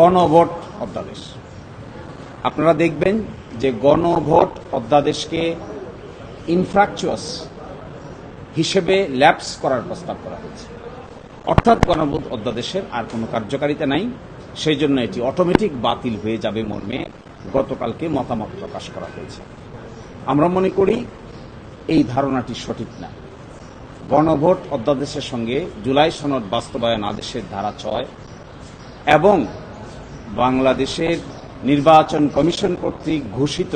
গণভোট অধ্যাদেশ। আপনারা দেখবেন যে গণভোট অধ্যাদেশকে ইনফ্রাকচুয়াস হিসেবে ল্যাপস করার প্রস্তাব করা হয়েছে, অর্থাৎ গণভোট অধ্যাদেশের আর কোনো কার্যকারিতা নাই, সেই জন্য এটি অটোমেটিক বাতিল হয়ে যাবে মর্মে গতকালকে মতামত প্রকাশ করা হয়েছে। আমরা মনে করি এই ধারণাটি সঠিক না। গণভোট অধ্যাদেশের সঙ্গে জুলাই সনদ বাস্তবায়ন আদেশের ধারা ৬ এবং বাংলাদেশের নির্বাচন কমিশন কর্তৃক ঘোষিত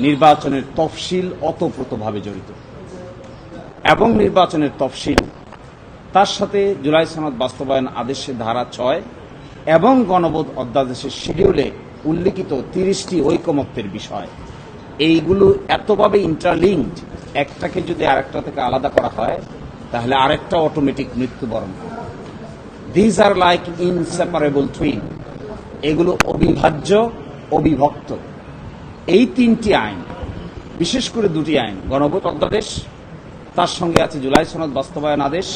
নির্বাচনের তফসিল ওতপ্রোতভাবে জড়িত এবং নির্বাচনের তফসিল তার সাথে জুলাই সনদ বাস্তবায়ন আদেশের ধারা ৬ এবং গণভোট অধ্যাদেশের শিডিউলে উল্লিখিত ৩০টি ঐকমত্যের বিষয়, এইগুলো এতভাবে ইন্টারলিঙ্কড, একটাকে যদি আরেকটা থেকে আলাদা করা হয় তাহলে আরেকটা অটোমেটিক মৃত্যুবরণ করে। These are like inseparable twin, এগুলো অবিভাজ্য, অবিভক্ত। এই তিনটি আইন, বিশেষ করে দুটি আইন, গণভোট অধ্যাদেশ, তার সঙ্গে আছে জুলাই সনদ বাস্তবায়ন আদেশ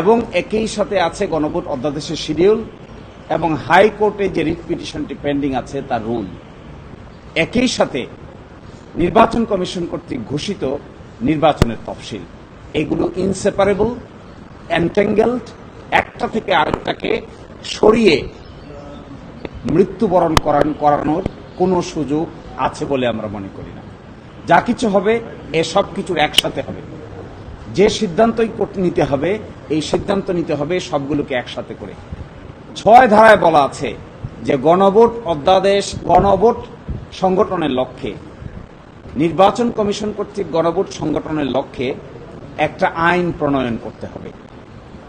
এবং একই সাথে আছে গণভোট অধ্যাদেশের শিডিউল এবং হাইকোর্টে যে রিট পিটিশনটি পেন্ডিং আছে তার রুল, একই সাথে নির্বাচন কমিশন কর্তৃক ঘোষিত নির্বাচনের তফসিল, এগুলো ইনসেপারেবল, এনট্যাঙ্গেলড, একটা থেকে আরেকটাকে সরিয়ে মৃত্যুবরণ করানোর কোনো সুযোগ আছে বলে আমরা মনে করি না। যা কিছু হবে এসব কিছুর একসাথে হবে, যে সিদ্ধান্তই নিতে হবে এই সিদ্ধান্ত নিতে হবে সবগুলোকে একসাথে করে। ৬ ধারায় বলা আছে যে গণভোট অধ্যাদেশ গণভোট সংগঠনের লক্ষ্যে, নির্বাচন কমিশন কর্তৃক গণভোট সংগঠনের লক্ষ্যে একটা আইন প্রণয়ন করতে হবে।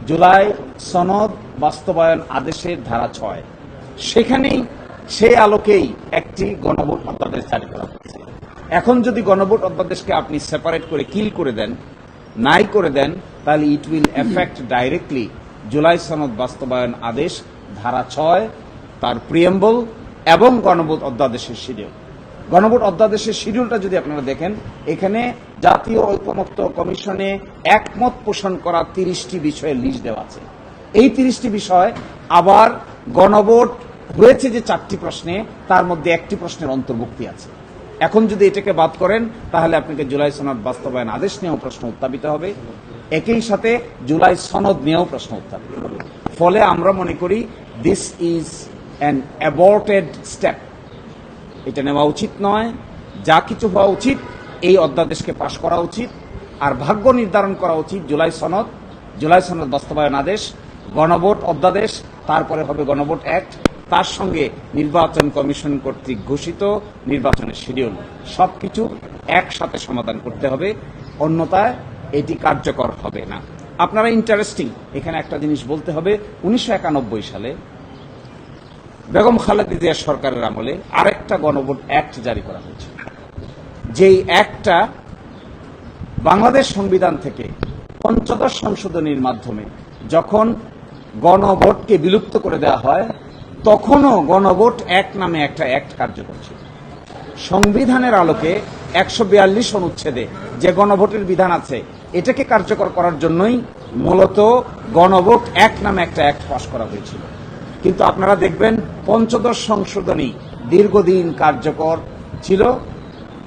জুলাই সনদ বাস্তবায়ন আদেশের ধারা ৬, সেখানেই সেই আলোকেই একটি গণভোট অধ্যাদেশ জারি করা হয়েছে। এখন যদি গণভোট অধ্যাদেশকে আপনি সেপারেট করে কিল করে দেন, নাই করে দেন, তাহলে it will effect directly July সনদ বাস্তবায়ন আদেশ ধারা ৬, তার প্রিয়েম্বল এবং গণভোট অধ্যাদেশের শিডিউল। গণভোট অধ্যাদেশের শিডিউলটা যদি আপনারা দেখেন, এখানে জাতীয় ঐকমত্য কমিশনে একমত পোষণ করা ৩০টি বিষয়ের লিস্ট দেওয়া আছে। এই ৩০টি বিষয় আবার গণভোট হয়েছে যে ৪টি প্রশ্নে, তার মধ্যে একটি প্রশ্নের অন্তর্ভুক্তি আছে। এখন যদি এটাকে বাদ করেন তাহলে আপনাকে জুলাই সনদ বাস্তবায়ন আদেশ নিয়েও প্রশ্ন উত্থাপিত হবে, একই সাথে জুলাই সনদ নিয়েও প্রশ্ন উত্থাপিত হবে। ফলে আমরা মনে করি দিস ইজ অ্যান অ্যাবর্টেড স্টেপ, এটা নেওয়া উচিত নয়। যা কিছু হওয়া উচিত এই অধ্যাদেশকে পাশ করা উচিত, আর ভাগ্য নির্ধারণ করা উচিত জুলাই সনদ বাস্তবায়ন আদেশ, গণভোট অধ্যাদেশ, তারপরে হবে গণভোট অ্যাক্ট, তার সঙ্গে নির্বাচন কমিশন কর্তৃক ঘোষিত নির্বাচনের শিডিউল, সবকিছু একসাথে সমাধান করতে হবে, অন্যথায় এটি কার্যকর হবে না। আপনারা ইন্টারেস্টিং, এখানে একটা জিনিস বলতে হবে, 1991 সালে বেগম খালেদা জিয়া সরকারের আমলে আরেকটা গণভোট অ্যাক্ট জারি করা হয়েছে, যেই অ্যাক্টটা বাংলাদেশ সংবিধান থেকে ৫৫ সংশোধনীর মাধ্যমে যখন গণভোটকে বিলুপ্ত করে দেওয়া হয়, তখনও গণভোট অ্যাক্ট নামে একটা অ্যাক্ট কার্যকর ছিল। সংবিধানের আলোকে ১৪২ অনুচ্ছেদে যে গণভোটের বিধান আছে, এটাকে কার্যকর করার জন্যই মূলত গণভোট অ্যাক্ট নামে একটা অ্যাক্ট পাস করা হয়েছিল। কিন্তু আপনারা দেখবেন ৫৫ সংশোধনী দীর্ঘদিন কার্যকর ছিল,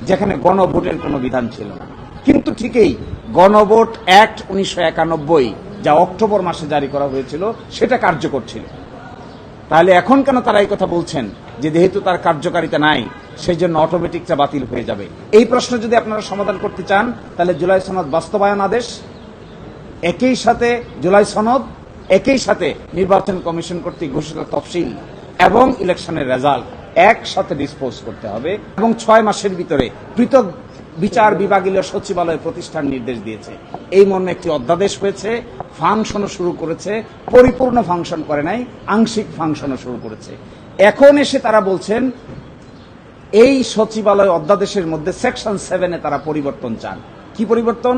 যেখানে গণভোটের কোনো বিধান ছিল না। কিন্তু ঠিকই গণভোট অ্যাক্ট ১৯৯১ যা অক্টোবর মাসে জারি করা হয়েছিল, সেটা কার্যকর ছিল। তাহলে এখন কেন তারা এই কথা বলছেন যে যেহেতু তার কার্যকারিতা নাই সেই জন্য অটোমেটিকটা বাতিল হয়ে যাবে? এই প্রশ্ন যদি আপনারা সমাধান করতে চান তাহলে জুলাই সনদ বাস্তবায়ন আদেশ, একই সাথে জুলাই সনদ, একই সাথে নির্বাচন কমিশন কর্তৃক ঘোষিত তফসিল এবং ইলেকশনের রেজাল্ট একসাথে ডিসপোজ করতে হবে এবং ৬ মাসের ভিতরে পৃথক বিচার বিভাগীয় সচিবালয় প্রতিষ্ঠার নির্দেশ দিয়েছে। এই মর্মে একটি অধ্যাদেশ হয়েছে, ফাংশনও শুরু করেছে, পরিপূর্ণ ফাংশন করে নাই, আংশিক ফাংশনও শুরু করেছে। এখন এসে তারা বলছেন এই সচিবালয় অধ্যাদেশের মধ্যে সেকশন 7-এ তারা পরিবর্তন চান। কি পরিবর্তন?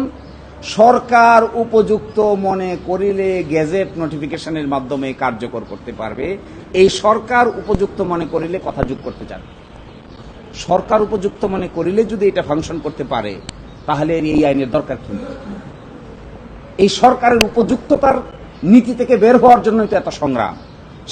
সরকার উপযুক্ত মনে করিলে গেজেট নোটিফিকেশনের মাধ্যমে কার্যকর করতে পারবে। এই সরকার উপযুক্ত মনে করিলে কথা যোগ করতে চান। সরকার উপযুক্ত মনে করিলে যদি এটা ফাংশন করতে পারে তাহলে এই আইনের দরকার কি? এই সরকারের উপযুক্ততার নীতি থেকে বের হওয়ার জন্যই তো এত সংগ্রাম।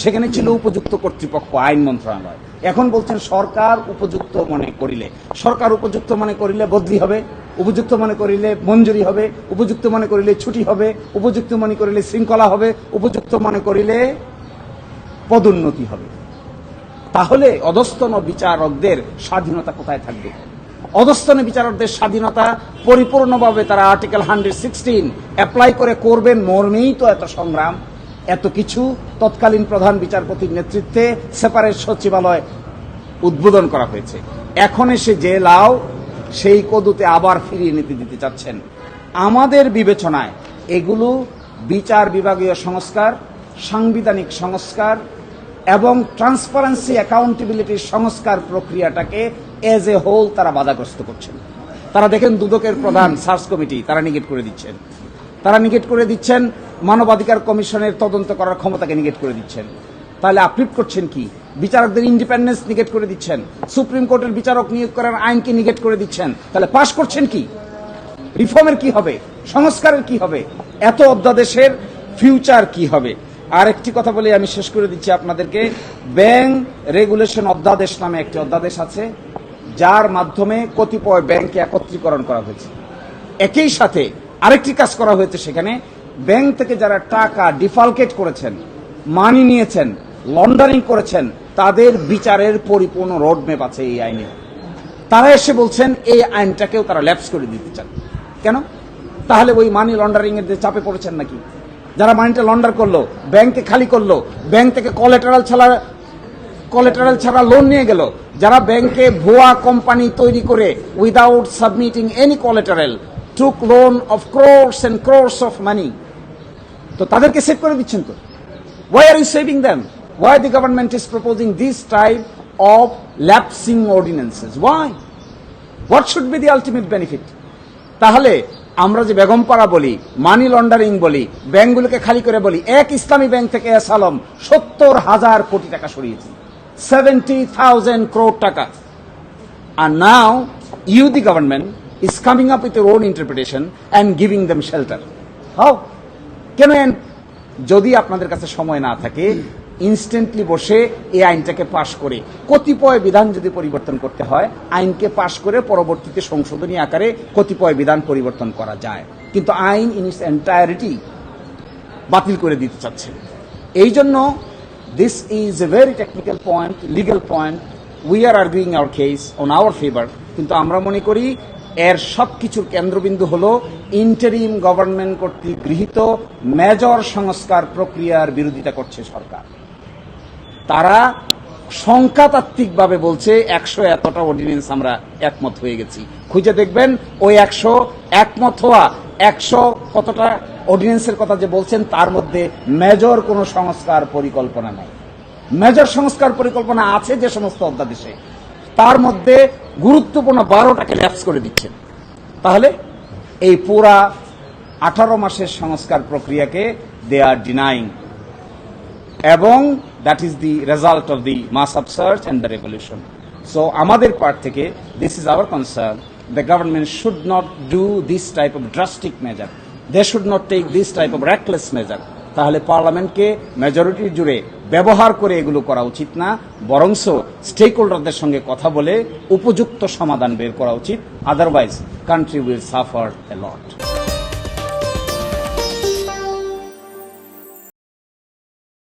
সেখানে ছিল উপযুক্ত কর্তৃপক্ষ, আইন মন্ত্রণালয়। এখন বলছেন সরকার উপযুক্ত মনে করিলে, সরকার উপযুক্ত মনে করিলে বদলি হবে, উপযুক্ত মনে করিলে মঞ্জুরি হবে, উপযুক্ত মনে করিলে ছুটি হবে, উপযুক্ত মনে করিলে শৃঙ্খলা হবে, উপযুক্ত মনে করিলে পদোন্নতি হবে। তাহলে অধস্তন বিচারকদের স্বাধীনতা কোথায় থাকবে? অধস্তন বিচারকদের স্বাধীনতা পরিপূর্ণভাবে তারা আর্টিকেল 116 অ্যাপ্লাই করে করবেন মর্মেই তো এত সংগ্রাম, এত কিছু তৎকালীন প্রধান বিচারপতির নেতৃত্বে সেপারেট সচিবালয় উদ্বোধন করা হয়েছে। এখন এসে যে লাও সেই কদুতে আবার ফিরিয়ে নিতে দিতে চাচ্ছেন। আমাদের বিবেচনায় এগুলো বিচার বিভাগীয় সংস্কার, সাংবিধানিক সংস্কার এবং ট্রান্সপারেন্সি অ্যাকাউন্টেবিলিটির সংস্কার প্রক্রিয়াটাকে এজ এ হোল তারা বাধাগ্রস্ত করছেন। তারা দেখেন দুদকের প্রধান সার্চ কমিটি তারা নিগেট করে দিচ্ছেন, তারা নিগেট করে দিচ্ছেন মানবাধিকার কমিশনের তদন্ত করার ক্ষমতাকে নিগেট করে দিচ্ছেন। তাহলে আপলিফ করছেন কি? বিচারকদের ইন্ডিপেন্ডেন্স নিগেট করে দিচ্ছেন, সুপ্রিম কোর্টের বিচারক নিয়োগ করার আইনকে নিগেট করে দিচ্ছেন। তাহলে পাশ করছেন কি? রিফর্মের কি হবে? সংস্কারের কি হবে? এত অধ্যাদেশের ফিউচার কি হবে? আর একটি কথা বলে আমি শেষ করে দিচ্ছি আপনাদেরকে। ব্যাংক রেগুলেশন অধ্যাদেশ নামে একটি অধ্যাদেশ আছে, যার মাধ্যমে কতিপয় ব্যাংকে একত্রীকরণ করা হয়েছে। একই সাথে আরেকটি কাজ করা হয়েছে, সেখানে ব্যাংক থেকে যারা টাকা ডিফালকেট করেছেন, মানি নিয়েছেন, লন্ডারিং করেছেন, তাদের বিচারের পরিপূর্ণ রোডম্যাপ আছে এই আইনে। তারা এসে বলছেন এই আইনটাকেও তারা ল্যাপস করে দিতে চান। কেন? তাহলে ওই মানি লন্ডারিং এর চাপে পড়েছেন নাকি? যারা মানিটা লন্ডার করলো, ব্যাংকে খালি করলো, ব্যাংক থেকে কোলাটেরাল ছাড়া লোন নিয়ে গেল, যারা ব্যাংকে ভুয়া কোম্পানি তৈরি করে without submitting any collateral took loan of crores and crores of money, তো তাদেরকে সেভ করে দিচ্ছেন তো। Why are you saving them? Why the government is proposing this type of lapsing ordinances? Why? What should be the ultimate benefit? তাহলে আমরা যে বেগমপাড়া বলি, money laundering বলি, ব্যাংকগুলোকে খালি করে বলি, এক ইসলামী ব্যাংক থেকে এস আলম 70,000 কোটি টাকা সরিয়েছে, 70,000 crore টাকা। And now you the government is coming up with your own interpretation and giving them shelter. How? কেন? যদি আপনাদের কাছে সময় না থাকে, ইনস্ট্যান্টলি বসে এই আইনটাকে পাশ করে, কতিপয় বিধান যদি পরিবর্তন করতে হয়, আইনকে পাশ করে পরবর্তীতে সংশোধনী আকারে কতিপয় বিধান পরিবর্তন করা যায়, কিন্তু আইন ইন ইটস এন্টায়ারিটি বাতিল করে দিতে চাচ্ছে। এই জন্য this is a very technical point, legal point. We are arguing our case on our favour, কিন্তু আমরা মনে করি এর সবকিছুর কেন্দ্রবিন্দু হল ইন্টারিম গভর্নমেন্ট কর্তৃক গৃহীত মেজর সংস্কার প্রক্রিয়ার বিরোধিতা করছে সরকার। তারা সংখ্যাতাত্ত্বিকভাবে বলছে 100 এতটা অর্ডিন্যান্স আমরা একমত হয়ে গেছি। খুঁজে দেখবেন ওই 100 একমত হওয়া 100 কতটা অর্ডিন্যান্সের কথা যে বলছেন, তার মধ্যে মেজর কোনো সংস্কার পরিকল্পনা নাই। মেজর সংস্কার পরিকল্পনা আছে যে সমস্ত অধ্যাদেশে, তার মধ্যে গুরুত্বপূর্ণ 12টাকে ল্যাপস করে দিচ্ছেন। তাহলে এই পুরা 18 মাসের সংস্কার প্রক্রিয়াকে দে আর ডিনাইং, এবং that is the result of the mass upsurge and the revolution. So আমাদের পার্ট থেকে this is our concern, the government should not do this type of drastic measure, they should not take this type of reckless measure. তাহলে পার্লামেন্টকে majority জুড়ে ব্যবহার করে এগুলো করা উচিত না, বরংস স্টেক হোল্ডারদের সঙ্গে কথা বলে উপযুক্ত সমাধান বের করা উচিত। Otherwise country will suffer A lot.